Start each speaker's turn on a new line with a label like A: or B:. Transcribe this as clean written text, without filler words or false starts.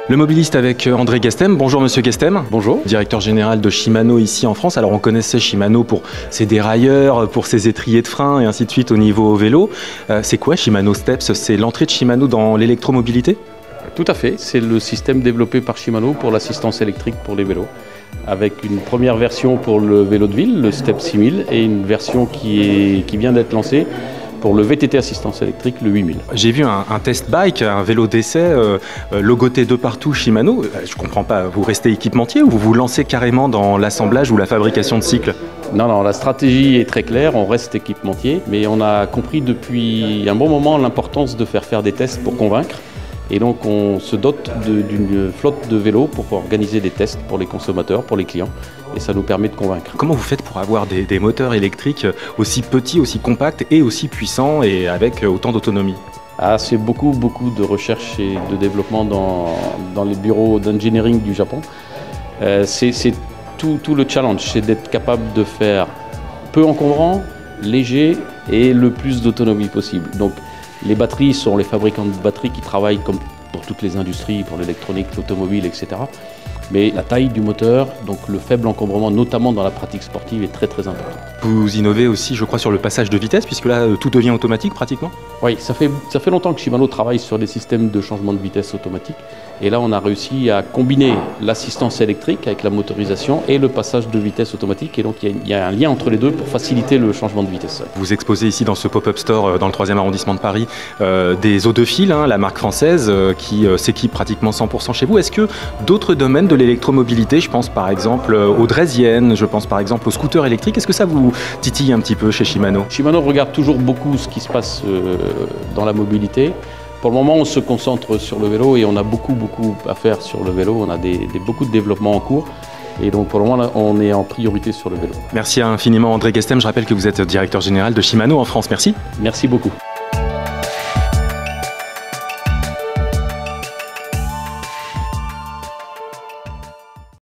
A: Le mobiliste avec André Gastem. Bonjour Monsieur Gastem.
B: Bonjour.
A: Directeur général de Shimano ici en France. Alors on connaissait Shimano pour ses dérailleurs, pour ses étriers de frein et ainsi de suite au niveau vélo. C'est quoi Shimano Steps? C'est l'entrée de Shimano dans l'électromobilité?
B: Tout à fait, c'est le système développé par Shimano pour l'assistance électrique pour les vélos, avec une première version pour le vélo de ville, le Step 6000, et une version qui vient d'être lancée pour le VTT assistance électrique, le 8000.
A: J'ai vu un test bike, un vélo d'essai, logoté de partout Shimano. Je comprends pas, vous restez équipementier ou vous vous lancez carrément dans l'assemblage ou la fabrication de cycles?
B: Non, la stratégie est très claire, on reste équipementier, mais on a compris depuis un bon moment l'importance de faire des tests pour convaincre. Et donc on se dote d'une flotte de vélos pour organiser des tests pour les consommateurs, pour les clients. Et ça nous permet de convaincre.
A: Comment vous faites pour avoir des moteurs électriques aussi petits, aussi compacts et aussi puissants et avec autant d'autonomie?
B: C'est beaucoup de recherche et de développement dans les bureaux d'engineering du Japon. C'est tout le challenge, c'est d'être capable de faire peu encombrant, léger et le plus d'autonomie possible. Donc, les batteries sont les fabricants de batteries qui travaillent comme pour toutes les industries, pour l'électronique, l'automobile, etc. Mais la taille du moteur, donc le faible encombrement, notamment dans la pratique sportive, est très important.
A: Vous innovez aussi, je crois, sur le passage de vitesse, puisque là, tout devient automatique pratiquement?
B: Oui, ça fait longtemps que Shimano travaille sur des systèmes de changement de vitesse automatique. Et là, on a réussi à combiner l'assistance électrique avec la motorisation et le passage de vitesse automatique. Et donc, il y a un lien entre les deux pour faciliter le changement de vitesse.
A: Vous exposez ici dans ce pop-up store dans le 3e arrondissement de Paris des eaux de fil, la marque française qui s'équipe pratiquement 100% chez vous. Est-ce que d'autres domaines de l'électromobilité, je pense par exemple aux draisiennes, je pense par exemple aux scooters électriques, est-ce que ça vous titille un petit peu chez Shimano?
B: Shimano regarde toujours beaucoup ce qui se passe dans la mobilité. Pour le moment, on se concentre sur le vélo et on a beaucoup à faire sur le vélo. On a beaucoup de développement en cours. Et donc pour le moment, là, on est en priorité sur le vélo.
A: Merci infiniment André Gastem. Je rappelle que vous êtes directeur général de Shimano en France. Merci.
B: Merci beaucoup.